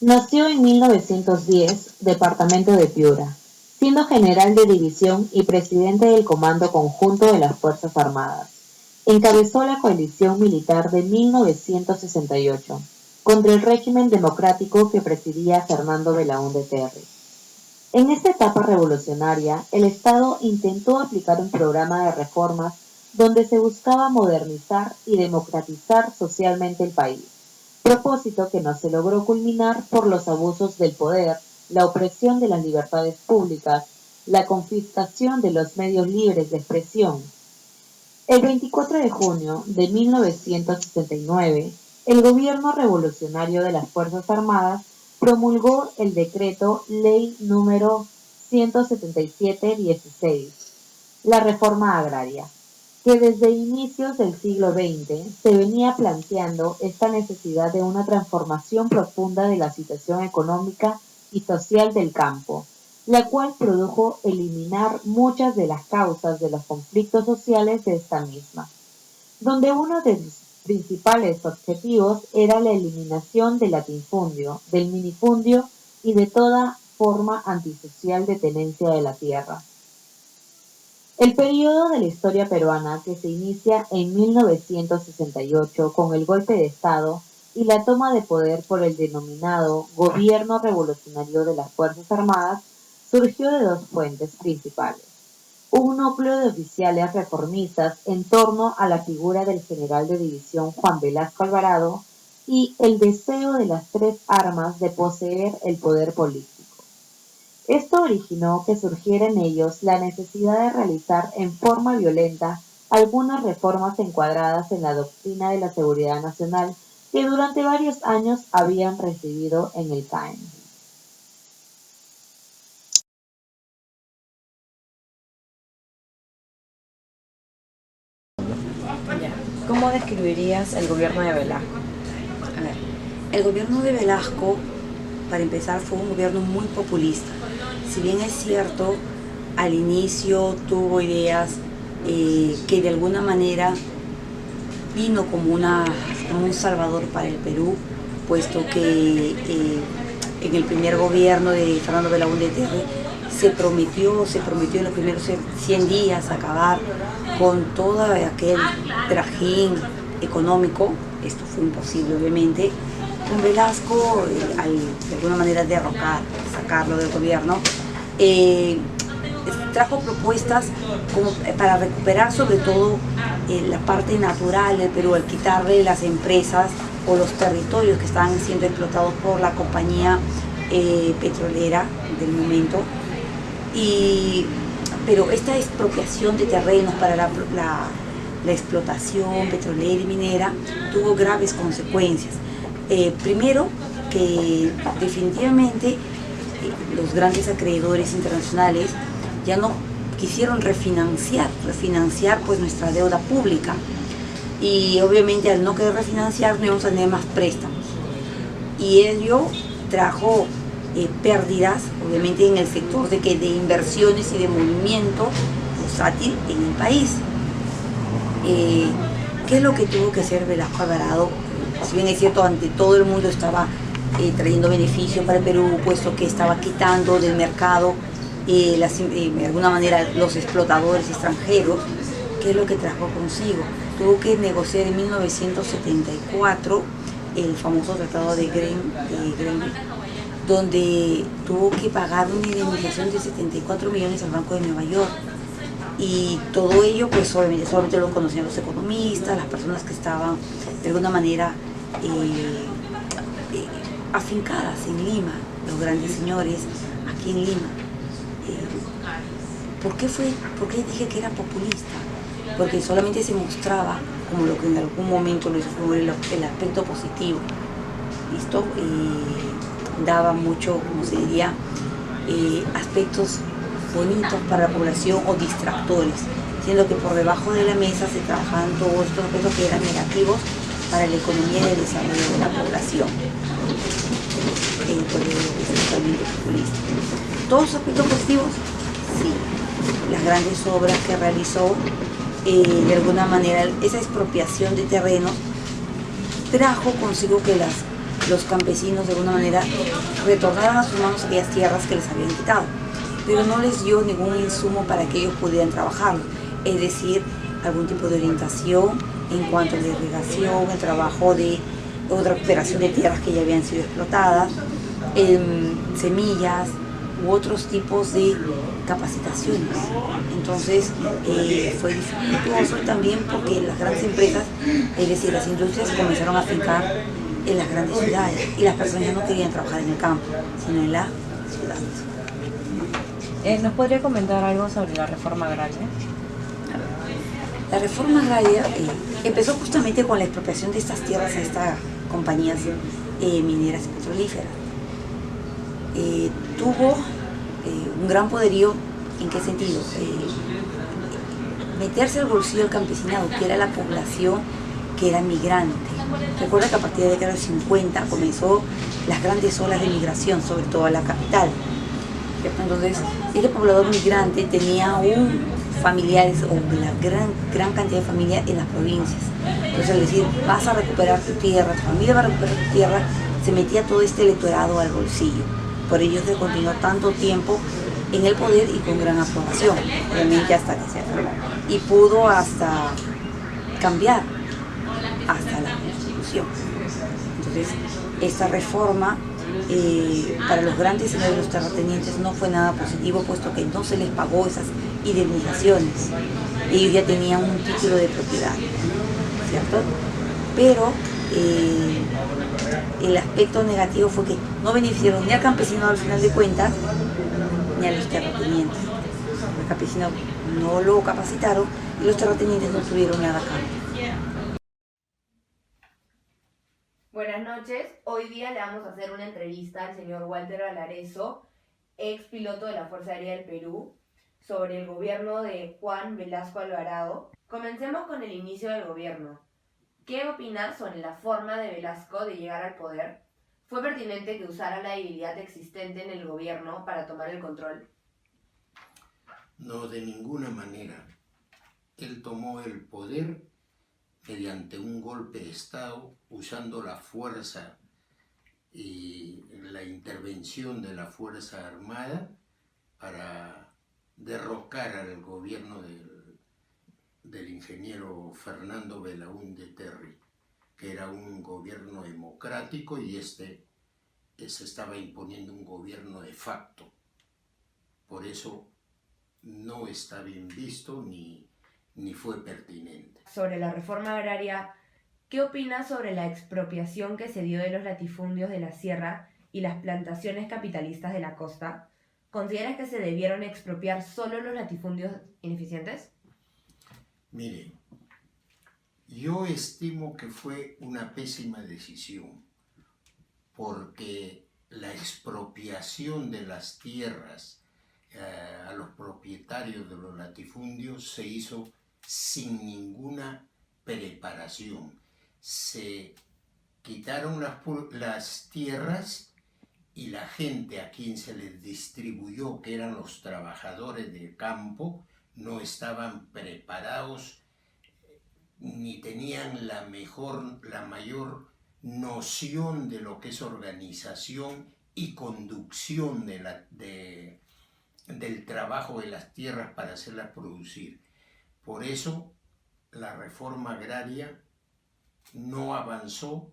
Nació en 1910, departamento de Piura, siendo general de división y presidente del Comando Conjunto de las Fuerzas Armadas. Encabezó la coalición militar de 1968 contra el régimen democrático que presidía Fernando Belaúnde Terry. En esta etapa revolucionaria, el Estado intentó aplicar un programa de reformas donde se buscaba modernizar y democratizar socialmente el país, propósito que no se logró culminar por los abusos del poder, la opresión de las libertades públicas, la confiscación de los medios libres de expresión. El 24 de junio de 1969, el gobierno revolucionario de las Fuerzas Armadas promulgó el decreto Ley número 177-16, la reforma agraria, que desde inicios del siglo XX se venía planteando esta necesidad de una transformación profunda de la situación económica y social del campo, la cual produjo eliminar muchas de las causas de los conflictos sociales de esta misma, donde uno de sus principales objetivos era la eliminación del latifundio, del minifundio y de toda forma antisocial de tenencia de la tierra. El periodo de la historia peruana que se inicia en 1968 con el golpe de Estado y la toma de poder por el denominado Gobierno Revolucionario de las Fuerzas Armadas surgió de dos fuentes principales: un núcleo de oficiales reformistas en torno a la figura del general de división Juan Velasco Alvarado y el deseo de las tres armas de poseer el poder político. Esto originó que surgiera en ellos la necesidad de realizar en forma violenta algunas reformas encuadradas en la doctrina de la seguridad nacional que durante varios años habían recibido en el CAEN. ¿Cómo describirías el gobierno de Velasco? A ver, el gobierno de Velasco, para empezar, fue un gobierno muy populista. Si bien es cierto, al inicio tuvo ideas que de alguna manera vino como un salvador para el Perú, puesto que en el primer gobierno de Fernando Belaúnde Terry se prometió en los primeros 100 días acabar con todo aquel trajín económico. Esto fue imposible, obviamente. Con Velasco, de alguna manera sacarlo del gobierno, trajo propuestas como para recuperar sobre todo la parte natural del Perú, al quitarle las empresas o los territorios que estaban siendo explotados por la compañía petrolera del momento. Pero esta expropiación de terrenos para la explotación petrolera y minera tuvo graves consecuencias. Primero, que definitivamente los grandes acreedores internacionales ya no quisieron refinanciar pues nuestra deuda pública, y obviamente al no querer refinanciar no íbamos a tener más préstamos, y ello trajo pérdidas obviamente en el sector de inversiones y de movimiento bursátil en el país. ¿Qué es lo que tuvo que hacer Velasco Alvarado? Si bien es cierto, ante todo el mundo estaba trayendo beneficio para el Perú, puesto que estaba quitando del mercado de alguna manera los explotadores extranjeros. ¿Qué es lo que trajo consigo? Tuvo que negociar en 1974 el famoso Tratado de Greenwich, donde tuvo que pagar una indemnización de 74 millones al Banco de Nueva York. Y todo ello, pues solamente lo conocían los economistas, las personas que estaban de alguna manera afincadas en Lima, los grandes señores aquí en Lima. ¿Por qué dije que era populista? Porque solamente se mostraba como lo que en algún momento lo hizo, fue el aspecto positivo. ¿Listo? Daba mucho, como se diría, aspectos bonitos para la población o distractores, siendo que por debajo de la mesa se trabajaban todos estos aspectos que eran negativos para la economía y el desarrollo de la población. Por ello es totalmente populista. ¿Todos los aspectos positivos? Sí. Las grandes obras que realizó, de alguna manera, esa expropiación de terrenos trajo consigo que los campesinos de alguna manera retornaran a sus manos aquellas tierras que les habían quitado, pero no les dio ningún insumo para que ellos pudieran trabajar, es decir, algún tipo de orientación en cuanto a la irrigación, el trabajo de otra recuperación de tierras que ya habían sido explotadas, semillas u otros tipos de capacitaciones. Entonces fue dificultoso también porque las grandes empresas, es decir, las industrias, se comenzaron a fincar en las grandes ciudades y las personas ya no querían trabajar en el campo, sino en la ciudad. ¿Nos podría comentar algo sobre la reforma agraria? La reforma agraria empezó justamente con la expropiación de estas tierras a estas compañías mineras y petrolíferas. Tuvo un gran poderío. ¿En qué sentido? Meterse al bolsillo del campesinado, que era la población que era migrante. Recuerda que a partir de la década de 50 comenzó las grandes olas de migración, sobre todo a la capital. Entonces, este poblador migrante tenía familiares o la gran cantidad de familias en las provincias. Entonces, al decir, vas a recuperar tu tierra, tu familia va a recuperar tu tierra, se metía todo este electorado al bolsillo. Por ello se continuó tanto tiempo en el poder y con gran aprobación, realmente hasta que se enfermó. Y pudo hasta cambiar hasta la Constitución. Entonces, esta reforma para los grandes señores de los terratenientes no fue nada positivo, puesto que no se les pagó esas indemnizaciones. Ellos ya tenían un título de propiedad, ¿cierto? Pero el aspecto negativo fue que no beneficiaron ni al campesino al final de cuentas, ni a los terratenientes. Los campesinos no lo capacitaron y los terratenientes no tuvieron nada a cambio. Buenas noches, hoy día le vamos a hacer una entrevista al señor Walter Alarezo, ex piloto de la Fuerza Aérea del Perú, sobre el gobierno de Juan Velasco Alvarado. Comencemos con el inicio del gobierno. ¿Qué opinas sobre la forma de Velasco de llegar al poder? ¿Fue pertinente que usara la debilidad existente en el gobierno para tomar el control? No, de ninguna manera. Él tomó el poder mediante un golpe de Estado, usando la fuerza y la intervención de la Fuerza Armada para derrocar al gobierno del ingeniero Fernando Belaúnde Terry, que era un gobierno democrático y se estaba imponiendo un gobierno de facto. Por eso no está bien visto ni fue pertinente. Sobre la reforma agraria, ¿qué opinas sobre la expropiación que se dio de los latifundios de la sierra y las plantaciones capitalistas de la costa? ¿Consideras que se debieron expropiar solo los latifundios ineficientes? Mire, yo estimo que fue una pésima decisión, porque la expropiación de las tierras a los propietarios de los latifundios se hizo sin ninguna preparación. Se quitaron las tierras y la gente a quien se les distribuyó, que eran los trabajadores del campo, no estaban preparados ni tenían la mayor noción de lo que es organización y conducción del trabajo de las tierras para hacerlas producir. Por eso la reforma agraria no avanzó,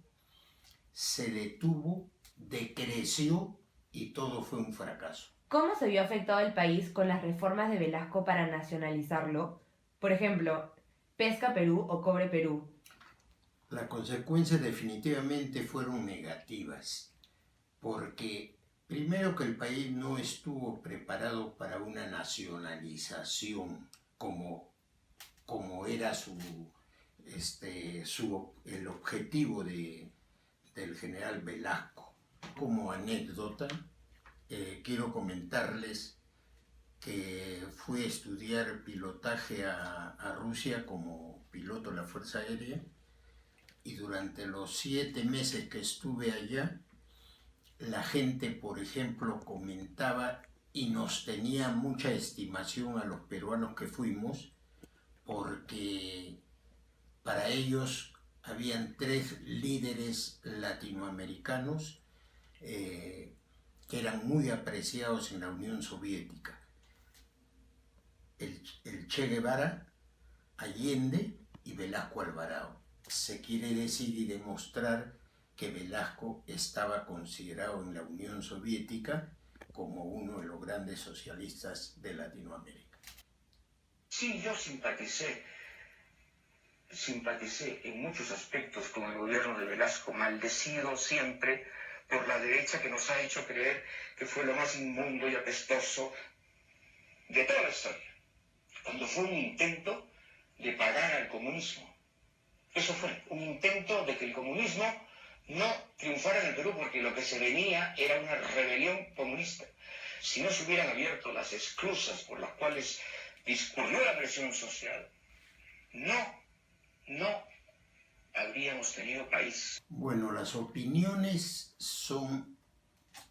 se detuvo, decreció y todo fue un fracaso. ¿Cómo se vio afectado el país con las reformas de Velasco para nacionalizarlo? Por ejemplo, Pesca Perú o Cobre Perú. Las consecuencias definitivamente fueron negativas, porque primero que el país no estuvo preparado para una nacionalización como era el objetivo del general Velasco. Como anécdota, quiero comentarles que fui a estudiar pilotaje a Rusia como piloto de la Fuerza Aérea, y durante los 7 meses que estuve allá, la gente, por ejemplo, comentaba y nos tenía mucha estimación a los peruanos que fuimos, porque para ellos habían 3 líderes latinoamericanos que eran muy apreciados en la Unión Soviética: el Che Guevara, Allende y Velasco Alvarado. Se quiere decir y demostrar que Velasco estaba considerado en la Unión Soviética como uno de los grandes socialistas de Latinoamérica. Sí, yo simpaticé en muchos aspectos con el gobierno de Velasco, maldecido siempre por la derecha, que nos ha hecho creer que fue lo más inmundo y apestoso de toda la historia, cuando fue un intento de parar al comunismo. Eso fue un intento de que el comunismo no triunfara en el Perú, porque lo que se venía era una rebelión comunista. Si no se hubieran abierto las esclusas por las cuales discurrió la presión social, no habríamos tenido país. Bueno, las opiniones son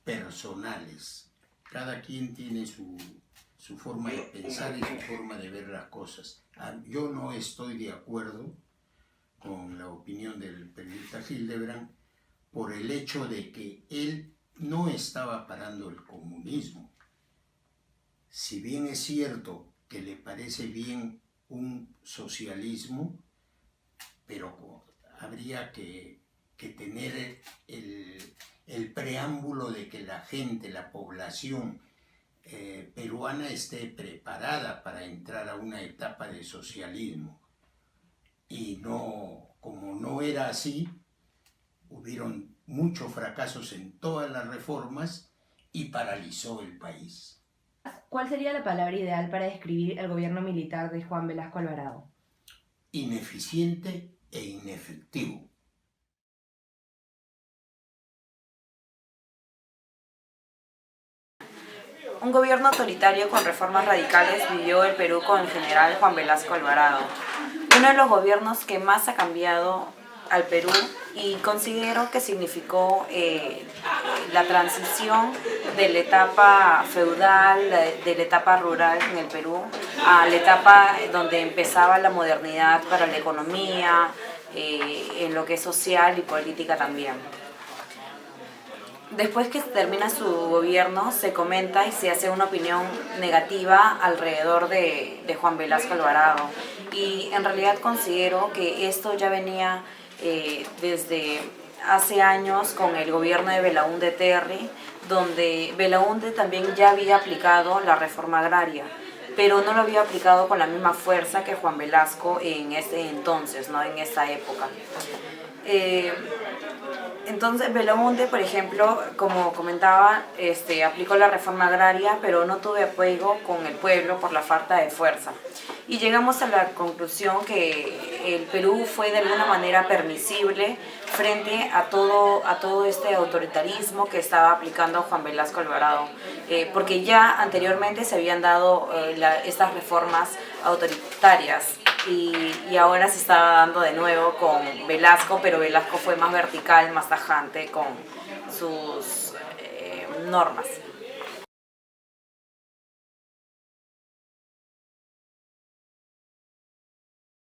personales. Cada quien tiene su forma de pensar y su forma de ver las cosas. Yo no estoy de acuerdo con la opinión del periodista Hildebrand por el hecho de que él no estaba parando el comunismo. Si bien es cierto que le parece bien un socialismo, pero habría que tener el preámbulo de que la gente, la población peruana esté preparada para entrar a una etapa de socialismo. Y no, como no era así, hubieron muchos fracasos en todas las reformas y paralizó el país. ¿Cuál sería la palabra ideal para describir el gobierno militar de Juan Velasco Alvarado? Ineficiente e inefectivo. Un gobierno autoritario con reformas radicales vivió el Perú con el general Juan Velasco Alvarado. Uno de los gobiernos que más ha cambiado al Perú, y considero que significó la transición de la etapa feudal, de la etapa rural en el Perú, a la etapa donde empezaba la modernidad para la economía, en lo que es social y política también. Después que termina su gobierno, se comenta y se hace una opinión negativa alrededor de Juan Velasco Alvarado. Y en realidad considero que esto ya venía desde hace años con el gobierno de Belaúnde Terry, donde Belaúnde también ya había aplicado la reforma agraria, pero no lo había aplicado con la misma fuerza que Juan Velasco en ese entonces, ¿no? En esa época. Entonces Belaúnde, por ejemplo, como comentaba, aplicó la reforma agraria, pero no tuvo apoyo con el pueblo por la falta de fuerza. Y llegamos a la conclusión que el Perú fue de alguna manera permisible frente a todo este autoritarismo que estaba aplicando Juan Velasco Alvarado, porque ya anteriormente se habían dado estas reformas autoritarias. Y ahora se estaba dando de nuevo con Velasco, pero Velasco fue más vertical, más tajante con sus normas.